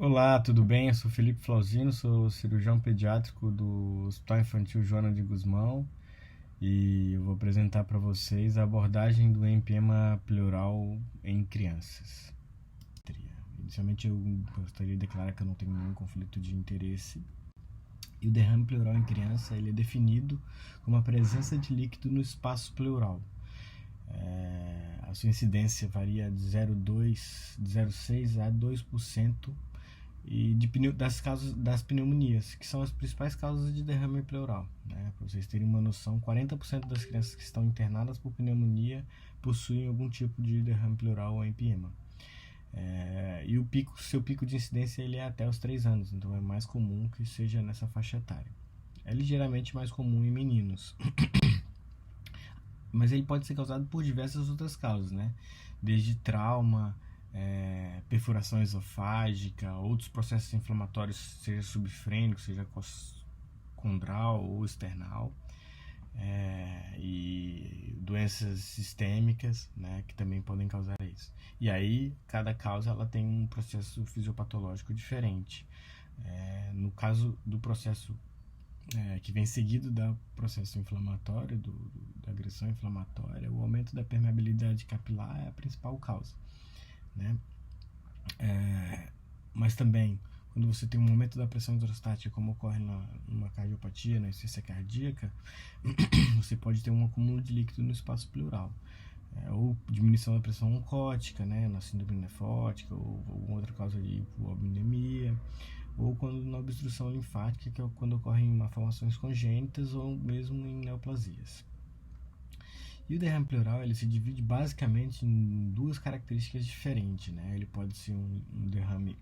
Olá, tudo bem? Eu sou Felipe Flauzino, sou cirurgião pediátrico do Hospital Infantil Joana de Guzmão e eu vou apresentar para vocês a abordagem do empiema pleural em crianças. Inicialmente eu gostaria de declarar que eu não tenho nenhum conflito de interesse. E o derrame pleural em criança ele é definido como a presença de líquido no espaço pleural. A sua incidência varia de 0,6 a 2% e das pneumonias, que são as principais causas de derrame pleural. Né? Para vocês terem uma noção, 40% das crianças que estão internadas por pneumonia possuem algum tipo de derrame pleural ou empiema. E seu pico de incidência ele é até os 3 anos, então é mais comum que seja nessa faixa etária. É ligeiramente mais comum em meninos, mas ele pode ser causado por diversas outras causas, né? Desde trauma, perfuração esofágica, outros processos inflamatórios, seja subfrênico, seja condral ou external, e doenças sistêmicas, né, que também podem causar isso. E aí, cada causa ela tem um processo fisiopatológico diferente. No caso do processo que vem seguido do processo inflamatório, da agressão inflamatória, o aumento da permeabilidade capilar é a principal causa. Né? Mas também, quando você tem um aumento da pressão hidrostática, como ocorre numa cardiopatia, na insuficiência cardíaca, você pode ter um acúmulo de líquido no espaço pleural. Ou diminuição da pressão oncótica, né, na síndrome nefrótica, ou outra causa de hipoaminemia, ou quando na obstrução linfática, que é quando ocorrem malformações congênitas ou mesmo em neoplasias. E o derrame pleural ele se divide basicamente em duas características diferentes. Né? Ele pode ser um derrame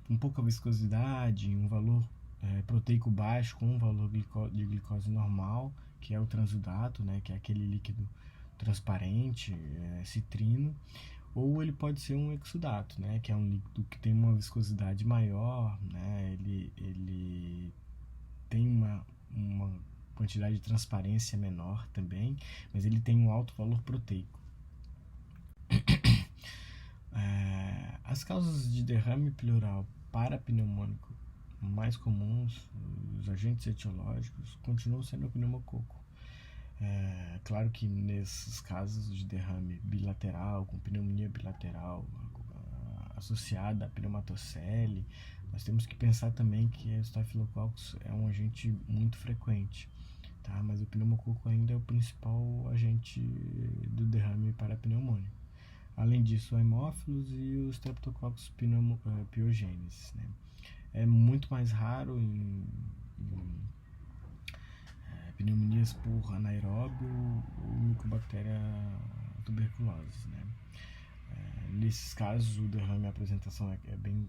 com pouca viscosidade, um valor proteico baixo com um valor de glicose normal, que é o transudato, né? Que é aquele líquido transparente, citrino, ou ele pode ser um exudato, né? Que é um líquido que tem uma viscosidade maior, né? Ele tem uma quantidade de transparência menor também, mas ele tem um alto valor proteico. As causas de derrame pleural parapneumônico mais comuns, os agentes etiológicos, continuam sendo o pneumococo. Claro que nesses casos de derrame bilateral, com pneumonia bilateral associada à pneumatocele, nós temos que pensar também que o Staphylococcus é um agente muito frequente, tá? Mas o pneumococo ainda é o principal agente do derrame parapneumônico. Além disso, o hemófilos e os Streptococcus pyogenes, né? É muito mais raro em pneumonias por anaeróbio ou micobactéria tuberculose, né? Nesses casos, o derrame, a apresentação é bem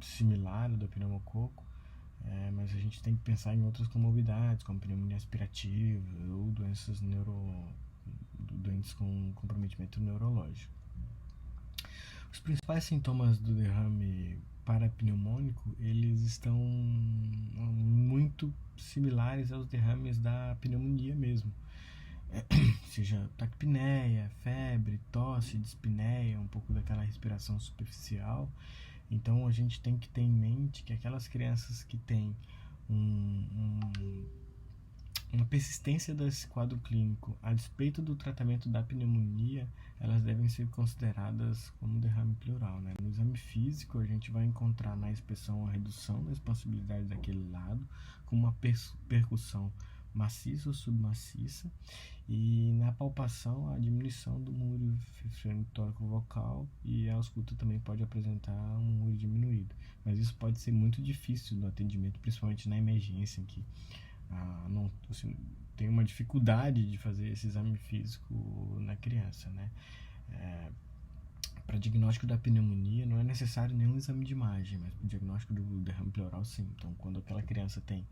similar ao do pneumococo, mas a gente tem que pensar em outras comorbidades, como pneumonia aspirativa ou doentes com comprometimento neurológico. Os principais sintomas do derrame parapneumônico, eles estão muito similares aos derrames da pneumonia mesmo. Seja taquipneia, febre, tosse, dispneia, um pouco daquela respiração superficial. Então a gente tem que ter em mente que aquelas crianças que têm uma persistência desse quadro clínico a despeito do tratamento da pneumonia, elas devem ser consideradas como derrame pleural. Né? No exame físico, a gente vai encontrar na inspeção a redução da expansibilidade daquele lado, com uma percussão maciça ou submaciça, e na palpação a diminuição do muro tóraco vocal, e a ausculta também pode apresentar um muro diminuído. Mas isso pode ser muito difícil no atendimento, principalmente na emergência, em que tem uma dificuldade de fazer esse exame físico na criança, né? Para diagnóstico da pneumonia não é necessário nenhum exame de imagem, mas para o diagnóstico do derrame pleural sim. Então, quando aquela criança tem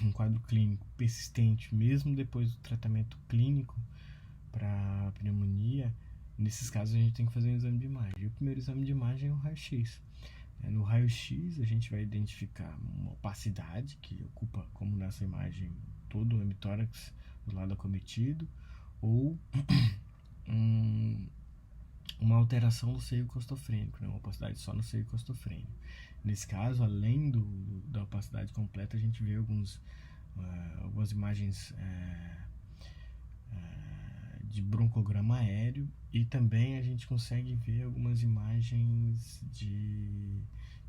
um quadro clínico persistente, mesmo depois do tratamento clínico para pneumonia, nesses casos a gente tem que fazer um exame de imagem. E o primeiro exame de imagem é o raio-x. No raio-x a gente vai identificar uma opacidade que ocupa, como nessa imagem, todo o hemitórax do lado acometido, ou uma alteração do seio costofrênico, né? Uma opacidade só no seio costofrênico. Nesse caso, além da opacidade completa, a gente vê algumas imagens de broncograma aéreo, e também a gente consegue ver algumas imagens que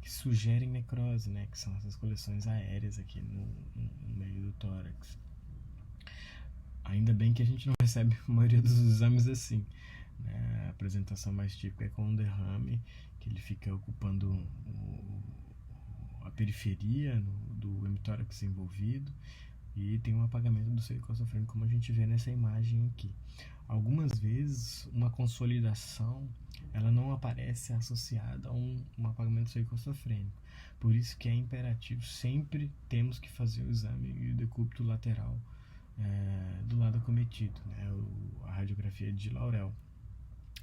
sugerem necrose, né? Que são essas coleções aéreas aqui no meio do tórax. Ainda bem que a gente não recebe a maioria dos exames assim, né? A apresentação mais típica é com um derrame, que ele fica ocupando a periferia do hemitórax envolvido, e tem um apagamento do seio costofrênico, como a gente vê nessa imagem aqui. Algumas vezes, uma consolidação ela não aparece associada a um apagamento do seio costofrênico. Por isso que é imperativo, sempre temos que fazer o exame do decúbito lateral do lado acometido, né? A radiografia de Laurel.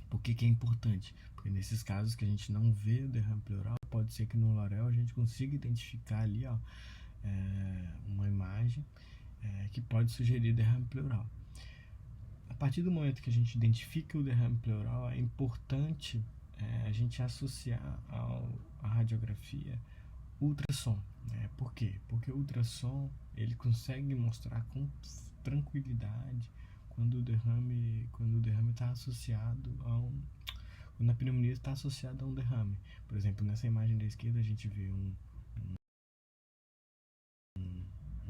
Por que é importante? Porque nesses casos que a gente não vê o derrame pleural, pode ser que no Laurel a gente consiga identificar ali uma imagem que pode sugerir derrame pleural. A partir do momento que a gente identifica o derrame pleural, é importante a gente associar à radiografia ultrassom. Né? Por quê? Porque o ultrassom ele consegue mostrar com tranquilidade quando o derrame está associado quando a pneumonia está associada a um derrame. Por exemplo, nessa imagem da esquerda a gente vê um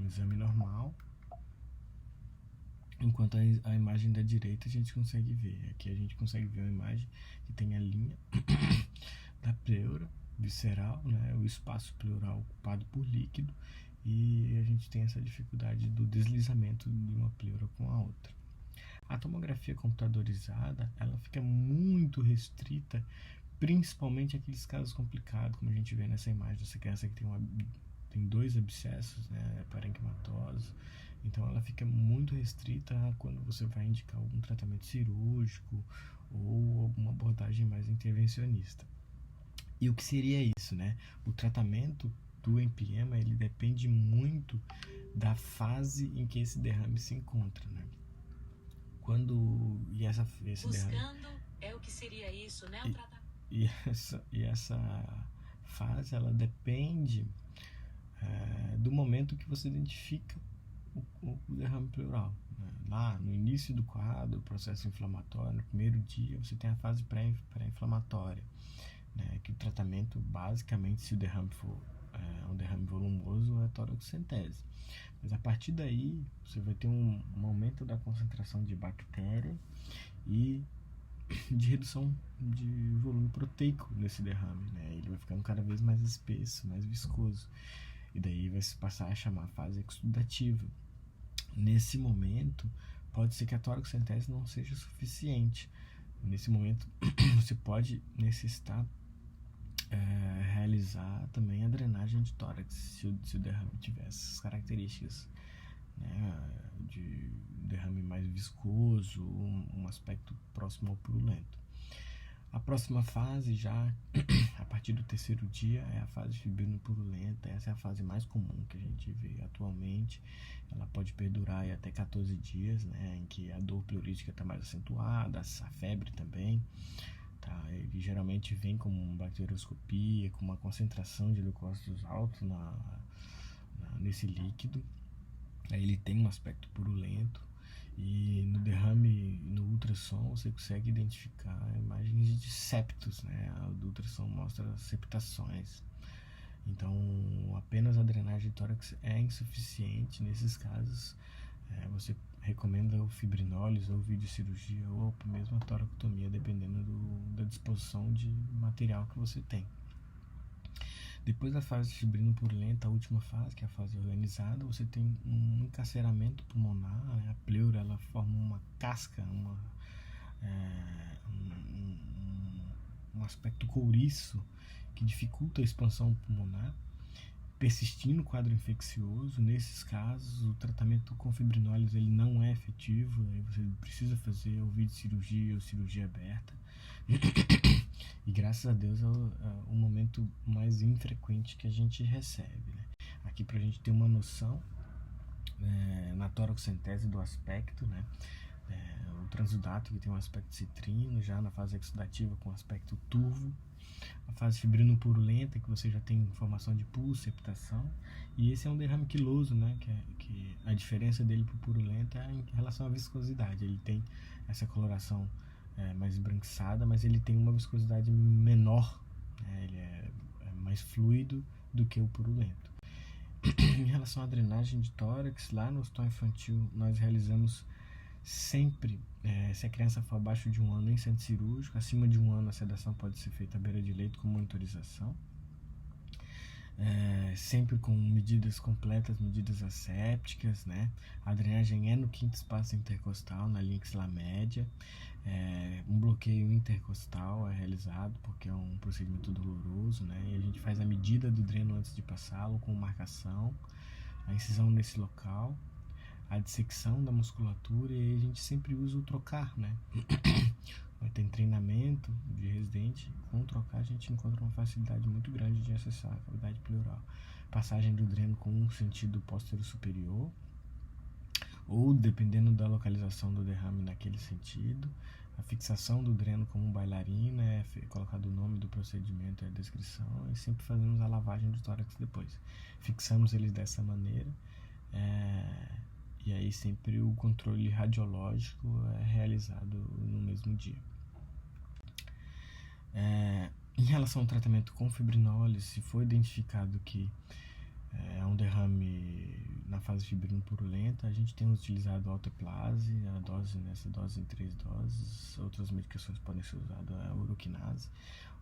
exame normal, enquanto a imagem da direita a gente consegue ver. Aqui a gente consegue ver uma imagem que tem a linha da pleura visceral, né, o espaço pleural ocupado por líquido, e a gente tem essa dificuldade do deslizamento de uma pleura com a outra. A tomografia computadorizada ela fica muito restrita, principalmente aqueles casos complicados, como a gente vê nessa imagem dessa criança que tem 2 abscessos, né, parenquimatosos. Então ela fica muito restrita quando você vai indicar algum tratamento cirúrgico ou alguma abordagem mais intervencionista. E o que seria isso, né? O tratamento do empiema ele depende muito da fase em que esse derrame se encontra, né? Esse buscando derrame, é o que seria isso, né? e essa fase ela depende do momento que você identifica o derrame pleural. Né? Lá no início do quadro, o processo inflamatório, no primeiro dia, você tem a fase pré-inflamatória, né? Que o tratamento, basicamente, se o derrame for um derrame volumoso, é toracocentese. Mas a partir daí, você vai ter um aumento da concentração de bactéria e de redução de volume proteico nesse derrame, né? Ele vai ficando cada vez mais espesso, mais viscoso. E daí vai se passar a chamar a fase exudativa. Nesse momento, pode ser que a toracocentese não seja suficiente. Nesse momento, você pode necessitar realizar também a drenagem de tórax, se o derrame tiver essas características, né, de derrame mais viscoso, um aspecto próximo ao purulento. A próxima fase, já a partir do terceiro dia, é a fase fibrino-purulenta. Essa é a fase mais comum que a gente vê atualmente. Ela pode perdurar até 14 dias, né, em que a dor pleurítica está mais acentuada, a febre também. Tá? Ele geralmente vem com uma bacterioscopia, com uma concentração de leucócitos alto nesse líquido. Aí ele tem um aspecto purulento, e no derrame, no ultrassom, você consegue identificar imagens de septos, né? O ultrassom mostra septações. Então, apenas a drenagem de tórax é insuficiente nesses casos. Você recomenda o fibrinólise ou videocirurgia ou mesmo a toracotomia, dependendo da disposição de material que você tem. Depois da fase fibrino-purulenta, a última fase, que é a fase organizada, você tem um encarceramento pulmonar, né? A pleura ela forma uma casca, um aspecto couriço que dificulta a expansão pulmonar, persistindo o quadro infeccioso. Nesses casos, o tratamento com fibrinólise ele não é efetivo, aí você precisa fazer ou videocirurgia ou cirurgia aberta. E graças a Deus é o momento mais infrequente que a gente recebe, né? Aqui pra gente ter uma noção, na toracocentese do aspecto, né? transudato, que tem um aspecto citrino, já na fase exudativa com aspecto turvo, a fase fibrino-purulenta, que você já tem formação de pulso, septação, e esse é um derrame quiloso, né, que a diferença dele para o purulento é em relação à viscosidade. Ele tem essa coloração mais esbranquiçada, mas ele tem uma viscosidade menor, né, ele é mais fluido do que o purulento. Em relação à drenagem de tórax, lá no hospital infantil nós realizamos sempre, se a criança for abaixo de 1 ano, em centro cirúrgico. Acima de 1 ano, a sedação pode ser feita à beira de leito com monitorização, sempre com medidas completas, medidas assépticas, né? A drenagem é no quinto espaço intercostal, na linha axilar média. Um bloqueio intercostal é realizado porque é um procedimento doloroso, né? E a gente faz a medida do dreno antes de passá-lo, com marcação, a incisão nesse local, a dissecção da musculatura, e aí a gente sempre usa o trocar, né? Tem treinamento de residente, com o trocar a gente encontra uma facilidade muito grande de acessar a cavidade pleural. Passagem do dreno com um sentido póstero superior, ou dependendo da localização do derrame naquele sentido. A fixação do dreno como um bailarina, colocado o nome do procedimento e a descrição, e sempre fazemos a lavagem do tórax depois. Fixamos eles dessa maneira, e aí sempre o controle radiológico é realizado no mesmo dia. Em relação ao tratamento com fibrinólise, se for identificado que é um derrame na fase fibrino-purulenta, a gente tem utilizado a alteplase, nessa dose em 3 doses. Outras medicações podem ser usadas, a uroquinase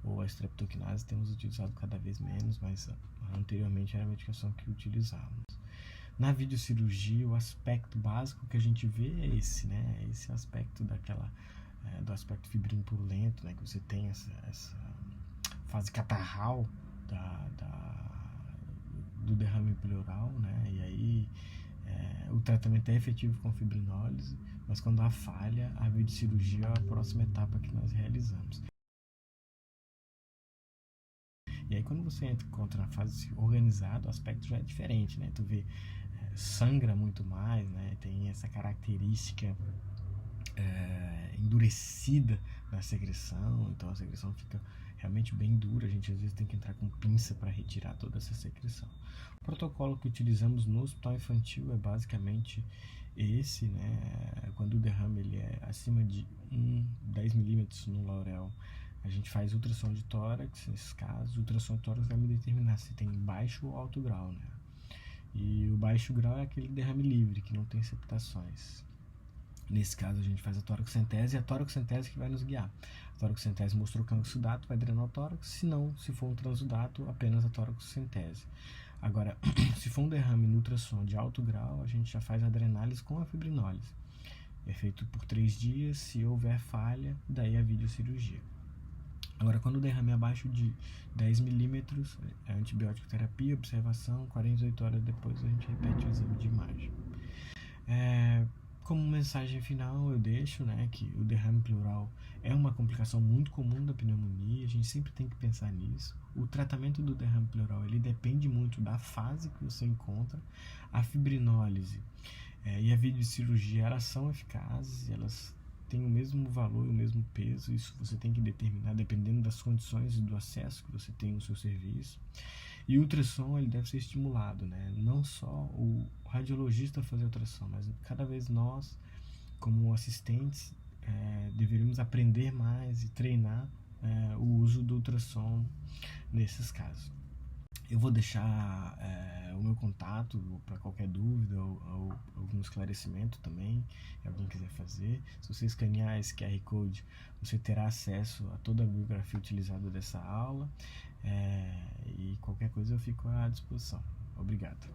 ou a streptoquinase, temos utilizado cada vez menos, mas anteriormente era a medicação que utilizávamos. Na videocirurgia, o aspecto básico que a gente vê é esse, né? Esse aspecto do aspecto fibrino-purulento, né? Que você tem essa fase catarral do derrame pleural, né? E aí o tratamento é efetivo com fibrinólise, mas quando há falha, a videocirurgia é a próxima etapa que nós realizamos. E aí quando você encontra na fase organizada, o aspecto já é diferente, né? Tu vê, sangra muito mais, né? Tem essa característica endurecida da secreção, então a secreção fica realmente bem dura. A gente às vezes tem que entrar com pinça para retirar toda essa secreção. O protocolo que utilizamos no hospital infantil é basicamente esse, né? Quando o derrame ele é acima de 10 milímetros no Laurel, a gente faz ultrassom de tórax. Nesses casos, o ultrassom de tórax vai me determinar se tem baixo ou alto grau, né? E o baixo grau é aquele derrame livre, que não tem septações. Nesse caso, a gente faz a toracocentese, e a toracocentese que vai nos guiar. A toracocentese mostrou que é um exudato, vai drenar o tórax. Se for um transudato, apenas a toracocentese. Agora, se for um derrame no ultrassom de alto grau, a gente já faz a adrenálise com a fibrinólise. É feito por 3 dias. Se houver falha, daí a videocirurgia. Agora, quando o derrame é abaixo de 10 milímetros, é antibiótico terapia, observação, 48 horas depois a gente repete o exame de imagem. Como mensagem final, eu deixo, né, que o derrame pleural é uma complicação muito comum da pneumonia. A gente sempre tem que pensar nisso. O tratamento do derrame pleural ele depende muito da fase que você encontra. A fibrinólise e a videocirurgia, elas são eficazes, elas têm o mesmo valor e o mesmo peso. Isso você tem que determinar dependendo das condições e do acesso que você tem no seu serviço. E o ultrassom ele deve ser estimulado, né? Não só o radiologista fazer ultrassom, mas cada vez nós, como assistentes, deveríamos aprender mais e treinar o uso do ultrassom nesses casos. Eu vou deixar o meu contato para qualquer dúvida ou algum esclarecimento também, se alguém quiser fazer. Se você escanear esse QR Code, você terá acesso a toda a bibliografia utilizada dessa aula, e qualquer coisa eu fico à disposição. Obrigado.